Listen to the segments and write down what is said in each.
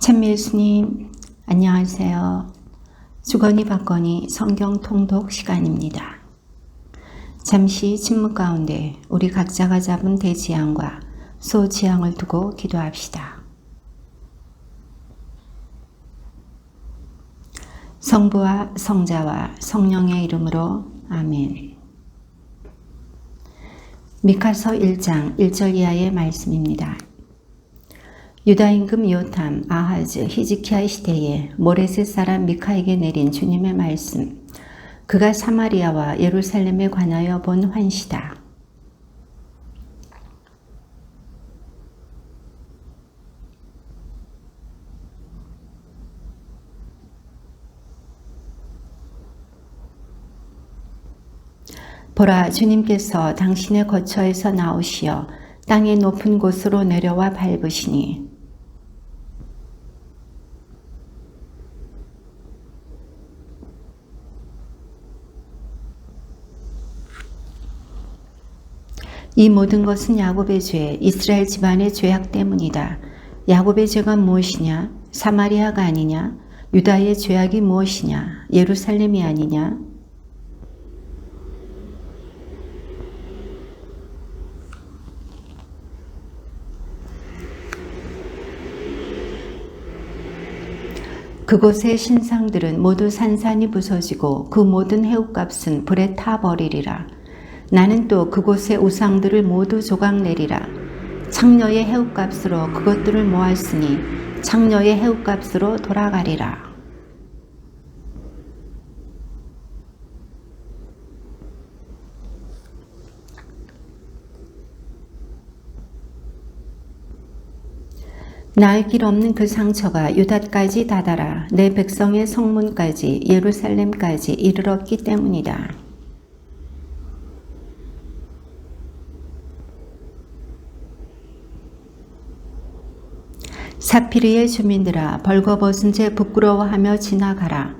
찬미 예수님, 안녕하세요. 주거니 받거니 성경 통독 시간입니다. 잠시 침묵 가운데 우리 각자가 잡은 대지향과 소지향을 두고 기도합시다. 성부와 성자와 성령의 이름으로 아멘. 미카서 1장 1절 이하의 말씀입니다. 유다 임금 요탐, 아하즈, 히즈키야 시대에 모레셋 사람 미카에게 내린 주님의 말씀. 그가 사마리아와 예루살렘에 관하여 본 환시다. 보라, 주님께서 당신의 거처에서 나오시어 땅의 높은 곳으로 내려와 밟으시니 이 모든 것은 야곱의 죄, 이스라엘 집안의 죄악 때문이다. 야곱의 죄가 무엇이냐? 사마리아가 아니냐? 유다의 죄악이 무엇이냐? 예루살렘이 아니냐? 그곳의 신상들은 모두 산산이 부서지고 그 모든 해옥값은 불에 타버리리라. 나는 또 그곳의 우상들을 모두 조각내리라. 창녀의 해옥값으로 그것들을 모았으니 창녀의 해옥값으로 돌아가리라. 나을 길 없는 그 상처가 유다까지 다다라 내 백성의 성문까지 예루살렘까지 이르렀기 때문이다. 사피르의 주민들아, 벌거벗은 채 부끄러워하며 지나가라.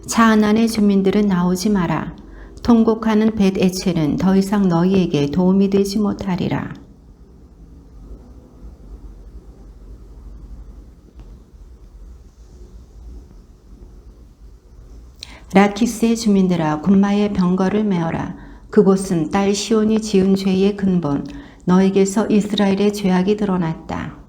차은안의 주민들은 나오지 마라. 통곡하는 벳 에첼은 더 이상 너희에게 도움이 되지 못하리라. 라키스의 주민들아, 굼마의 병거를 메어라. 그곳은 딸 시온이 지은 죄의 근본, 너에게서 이스라엘의 죄악이 드러났다.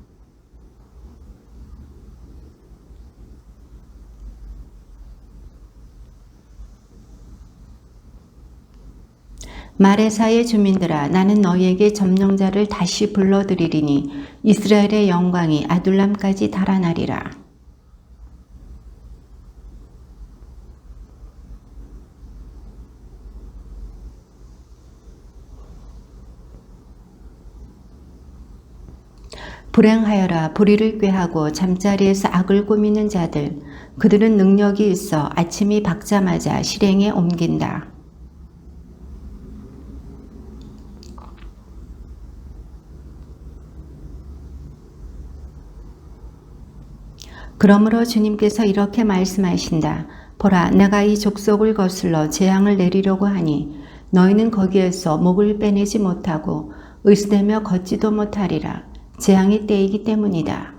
마레사의 주민들아, 나는 너희에게 점령자를 다시 불러들이리니 이스라엘의 영광이 아둘람까지 달아나리라. 불행하여라. 불의를 꾀하고 잠자리에서 악을 꾸미는 자들. 그들은 능력이 있어 아침이 밝자마자 실행에 옮긴다. 그러므로 주님께서 이렇게 말씀하신다. 보라, 내가 이 족속을 거슬러 재앙을 내리려고 하니 너희는 거기에서 목을 빼내지 못하고 의스대며 걷지도 못하리라. 재앙의 때이기 때문이다.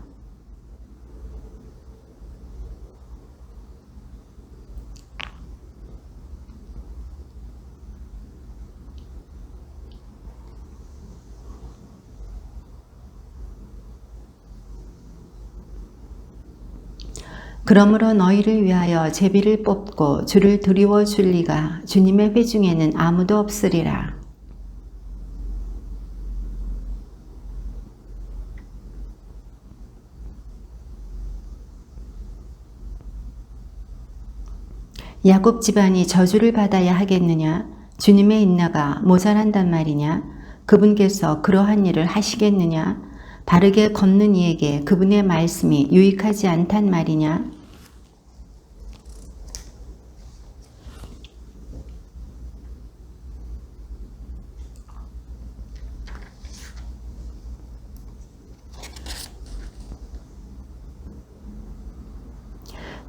그러므로 너희를 위하여 제비를 뽑고 주를 드리워 줄 리가 주님의 회중에는 아무도 없으리라. 야곱 집안이 저주를 받아야 하겠느냐? 주님의 인내가 모자란단 말이냐? 그분께서 그러한 일을 하시겠느냐? 바르게 걷는 이에게 그분의 말씀이 유익하지 않단 말이냐?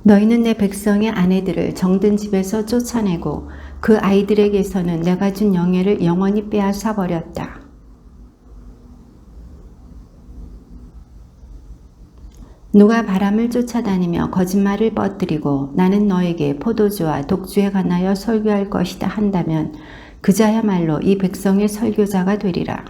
너희는 내 백성의 아내들을 정든 집에서 쫓아내고 그 아이들에게서는 내가 준 영예를 영원히 빼앗아 버렸다. 누가 바람을 쫓아다니며 거짓말을 뻗들이고 나는 너에게 포도주와 독주에 관하여 설교할 것이다 한다면 그 자야말로 이 백성의 설교자가 되리라.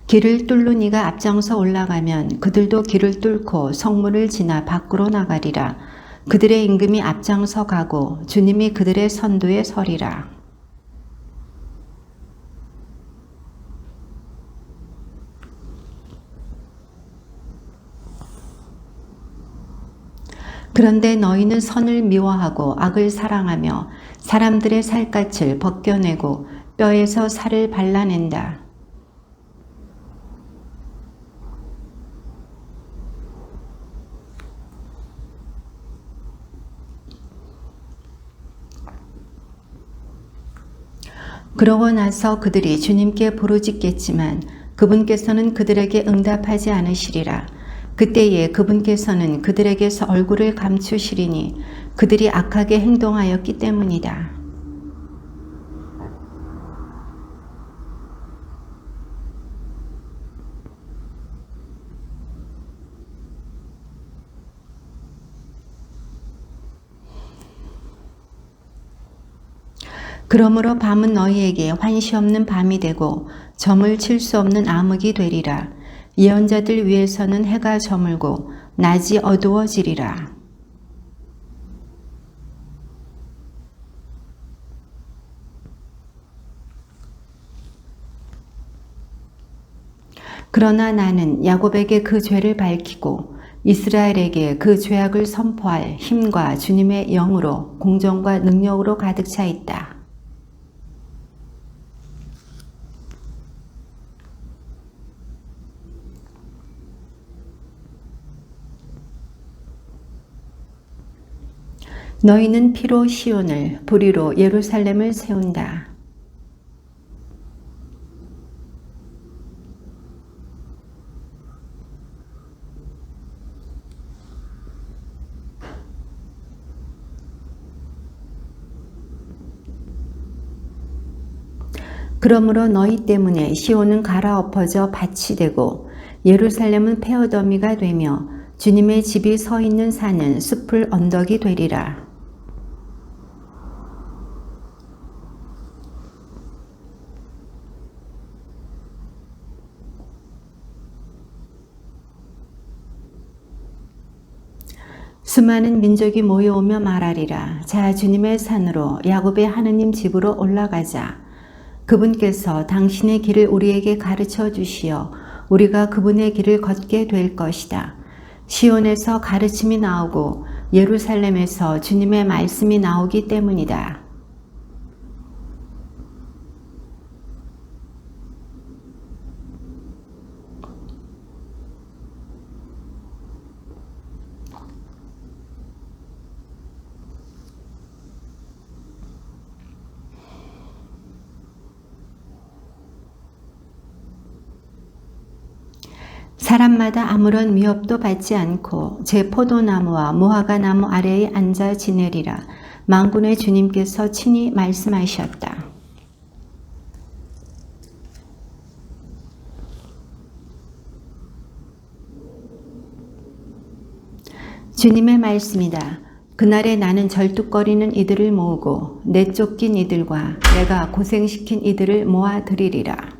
길을 뚫로 네가 앞장서 올라가면 그들도 길을 뚫고 성문을 지나 밖으로 나가리라. 그들의 임금이 앞장서 가고 주님이 그들의 선두에 서리라. 그런데 너희는 선을 미워하고 악을 사랑하며 사람들의 살갗을 벗겨내고 뼈에서 살을 발라낸다. 그러고 나서 그들이 주님께 부르짖겠지만 그분께서는 그들에게 응답하지 않으시리라. 그때에 그분께서는 그들에게서 얼굴을 감추시리니 그들이 악하게 행동하였기 때문이다. 그러므로 밤은 너희에게 환시 없는 밤이 되고 점을 칠 수 없는 암흑이 되리라. 예언자들 위에서는 해가 저물고 낮이 어두워지리라. 그러나 나는 야곱에게 그 죄를 밝히고 이스라엘에게 그 죄악을 선포할 힘과 주님의 영으로 공정과 능력으로 가득 차 있다. 너희는 피로 시온을, 불의로 예루살렘을 세운다. 그러므로 너희 때문에 시온은 갈아엎어져 밭이 되고 예루살렘은 폐허더미가 되며 주님의 집이 서 있는 산은 숲을 언덕이 되리라. 수많은 민족이 모여오며 말하리라. 자, 주님의 산으로 야곱의 하느님 집으로 올라가자. 그분께서 당신의 길을 우리에게 가르쳐 주시어 우리가 그분의 길을 걷게 될 것이다. 시온에서 가르침이 나오고 예루살렘에서 주님의 말씀이 나오기 때문이다. 사람마다 아무런 위협도 받지 않고 제 포도나무와 무화과 나무 아래에 앉아 지내리라. 만군의 주님께서 친히 말씀하셨다. 주님의 말씀이다. 그날에 나는 절뚝거리는 이들을 모으고 내쫓긴 이들과 내가 고생시킨 이들을 모아드리리라.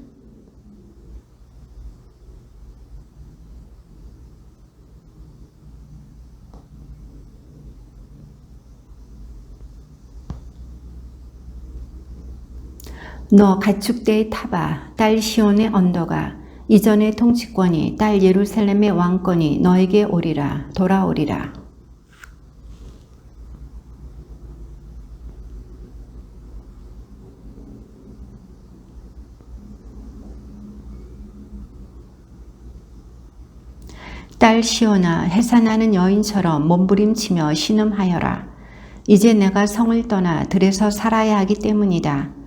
너 가축대의 타바, 딸 시온의 언더가 이전의 통치권이 딸 예루살렘의 왕권이 너에게 오리라, 돌아오리라. 딸 시온아, 해산하는 여인처럼 몸부림치며 신음하여라. 이제 내가 성을 떠나 들에서 살아야 하기 때문이다.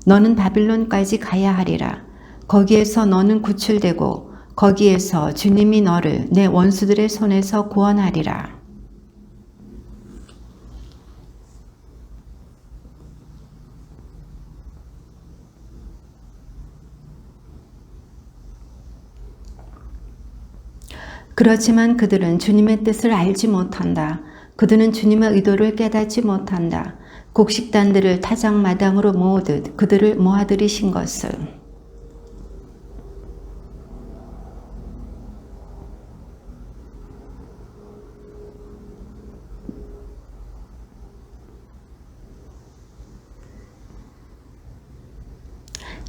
너는 바빌론까지 가야 하리라. 거기에서 너는 구출되고 거기에서 주님이 너를 내 원수들의 손에서 구원하리라. 그렇지만 그들은 주님의 뜻을 알지 못한다. 그들은 주님의 의도를 깨닫지 못한다. 곡식단들을 타작마당으로 모으듯 그들을 모아들이신 것을.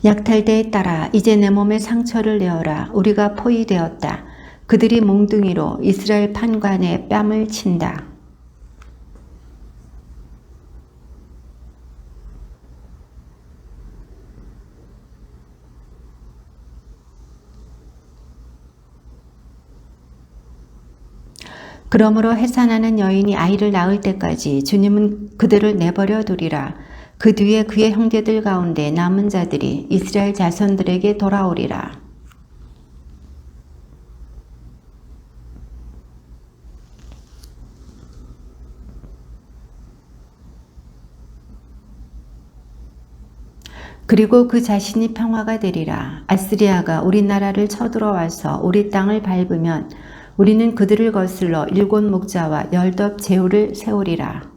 약탈대에 따라 이제 내 몸에 상처를 내어라. 우리가 포위되었다. 그들이 몽둥이로 이스라엘 판관의 뺨을 친다. 그러므로 해산하는 여인이 아이를 낳을 때까지 주님은 그들을 내버려 두리라. 그 뒤에 그의 형제들 가운데 남은 자들이 이스라엘 자손들에게 돌아오리라. 그리고 그 자신이 평화가 되리라. 아스리아가 우리나라를 쳐들어와서 우리 땅을 밟으면 우리는 그들을 거슬러 일곱 목자와 열덥 제후를 세우리라.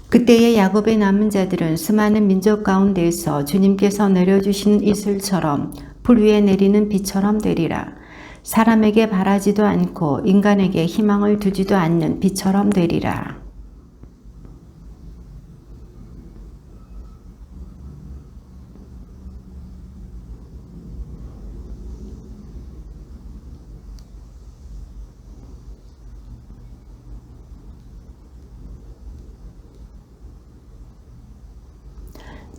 그때의 야곱의 남은 자들은 수많은 민족 가운데에서 주님께서 내려주신 이슬처럼 풀 위에 내리는 비처럼 되리라. 사람에게 바라지도 않고 인간에게 희망을 두지도 않는 비처럼 되리라.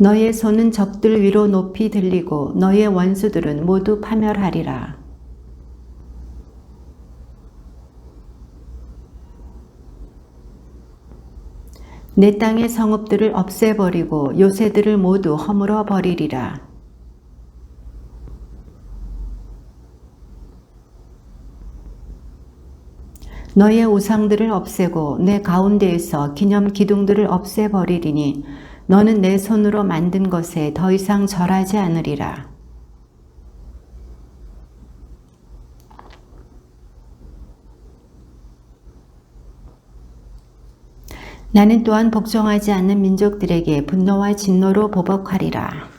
너의 손은 적들 위로 높이 들리고 너의 원수들은 모두 파멸하리라. 내 땅의 성읍들을 없애버리고 요새들을 모두 허물어 버리리라. 너의 우상들을 없애고 내 가운데에서 기념 기둥들을 없애버리리니 너는 내 손으로 만든 것에 더 이상 절하지 않으리라. 나는 또한 복종하지 않는 민족들에게 분노와 진노로 보복하리라.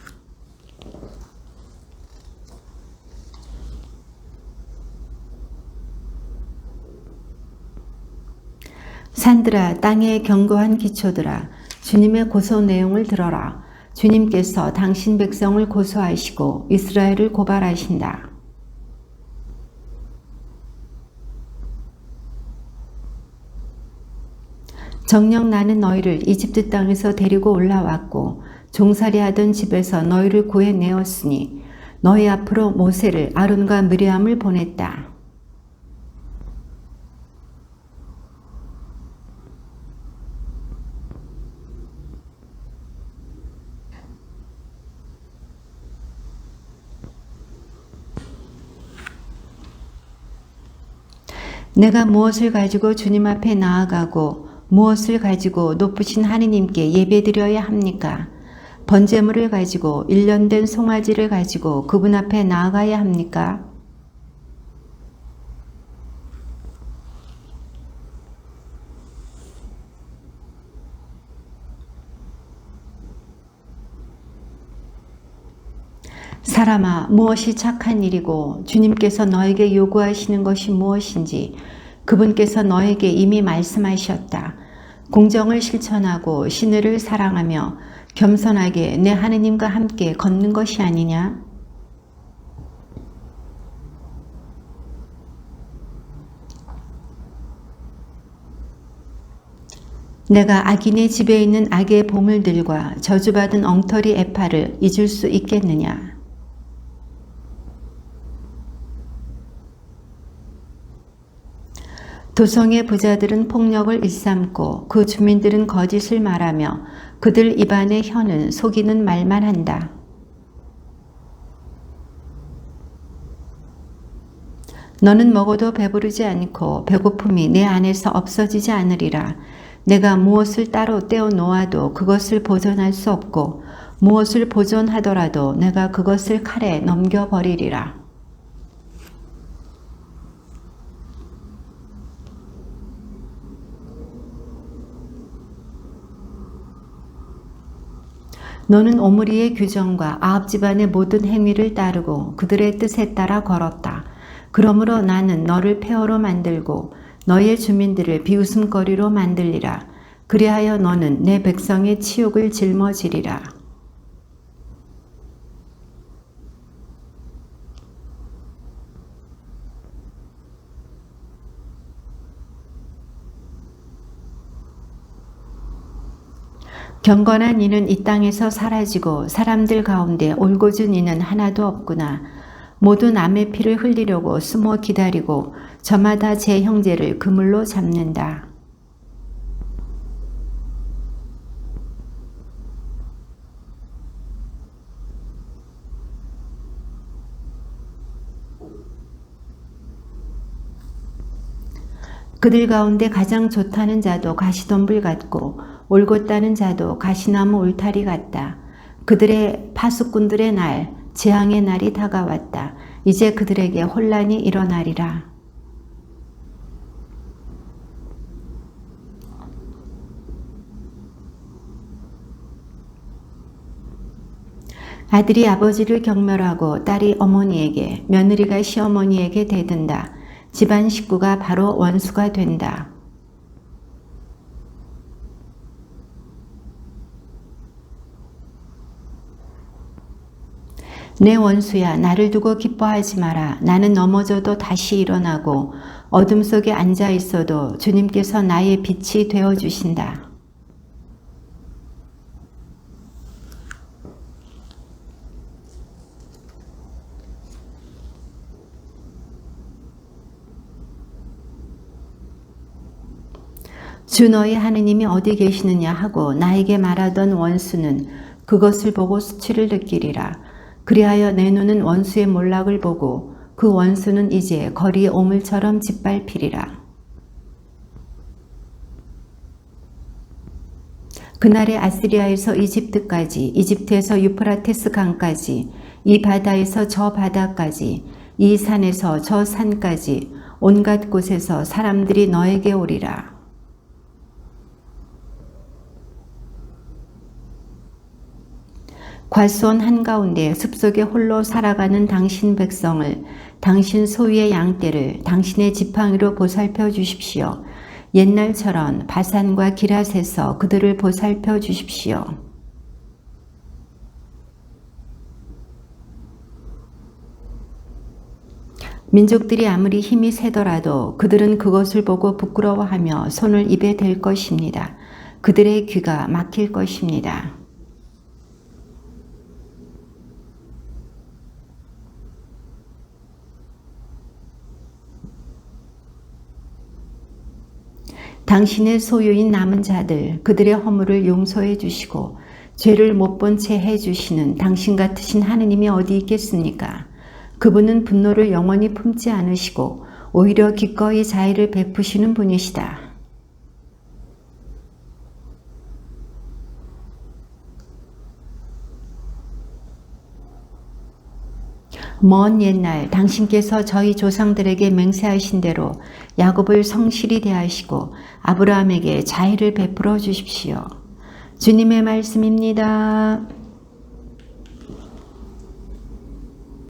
산들아, 땅의 견고한 기초들아, 주님의 고소 내용을 들어라. 주님께서 당신 백성을 고소하시고 이스라엘을 고발하신다. 정녕 나는 너희를 이집트 땅에서 데리고 올라왔고 종살이하던 집에서 너희를 구해내었으니 너희 앞으로 모세를 아론과 미리암을 보냈다. 내가 무엇을 가지고 주님 앞에 나아가고 무엇을 가지고 높으신 하느님께 예배드려야 합니까? 번제물을 가지고 1년 된 송아지를 가지고 그분 앞에 나아가야 합니까? 사람아, 무엇이 착한 일이고 주님께서 너에게 요구하시는 것이 무엇인지 그분께서 너에게 이미 말씀하셨다. 공정을 실천하고 신의를 사랑하며 겸손하게 내 하느님과 함께 걷는 것이 아니냐? 내가 악인의 집에 있는 악의 보물들과 저주받은 엉터리 에파를 잊을 수 있겠느냐? 도성의 부자들은 폭력을 일삼고 그 주민들은 거짓을 말하며 그들 입안의 혀는 속이는 말만 한다. 너는 먹어도 배부르지 않고 배고픔이 내 안에서 없어지지 않으리라. 내가 무엇을 따로 떼어 놓아도 그것을 보존할 수 없고 무엇을 보존하더라도 내가 그것을 칼에 넘겨버리리라. 너는 오므리의 규정과 아합 집안의 모든 행위를 따르고 그들의 뜻에 따라 걸었다. 그러므로 나는 너를 폐허로 만들고 너의 주민들을 비웃음거리로 만들리라. 그리하여 너는 내 백성의 치욕을 짊어지리라. 경건한 이는 이 땅에서 사라지고 사람들 가운데 올곧은 이는 하나도 없구나. 모두 남의 피를 흘리려고 숨어 기다리고 저마다 제 형제를 그물로 잡는다. 그들 가운데 가장 좋다는 자도 가시덤불 같고 올곧다는 자도 가시나무 울타리 같다. 그들의 파수꾼들의 날, 재앙의 날이 다가왔다. 이제 그들에게 혼란이 일어나리라. 아들이 아버지를 경멸하고 딸이 어머니에게, 며느리가 시어머니에게 대든다. 집안 식구가 바로 원수가 된다. 내 원수야, 나를 두고 기뻐하지 마라. 나는 넘어져도 다시 일어나고 어둠 속에 앉아 있어도 주님께서 나의 빛이 되어 주신다. 주 너희 하느님이 어디 계시느냐 하고 나에게 말하던 원수는 그것을 보고 수치를 느끼리라. 그리하여 내 눈은 원수의 몰락을 보고 그 원수는 이제 거리의 오물처럼 짓밟히리라. 그날에 아시리아에서 이집트까지, 이집트에서 유프라테스 강까지, 이 바다에서 저 바다까지, 이 산에서 저 산까지 온갖 곳에서 사람들이 너에게 오리라. 괄소원 한가운데 숲속에 홀로 살아가는 당신 백성을, 당신 소유의 양떼를 당신의 지팡이로 보살펴 주십시오. 옛날처럼 바산과 기랏에서 그들을 보살펴 주십시오. 민족들이 아무리 힘이 세더라도 그들은 그것을 보고 부끄러워하며 손을 입에 댈 것입니다. 그들의 귀가 막힐 것입니다. 당신의 소유인 남은 자들, 그들의 허물을 용서해 주시고 죄를 못 본 채 해주시는 당신 같으신 하느님이 어디 있겠습니까? 그분은 분노를 영원히 품지 않으시고 오히려 기꺼이 자애를 베푸시는 분이시다. 먼 옛날 당신께서 저희 조상들에게 맹세하신 대로 야곱을 성실히 대하시고 아브라함에게 자애를 베풀어 주십시오. 주님의 말씀입니다.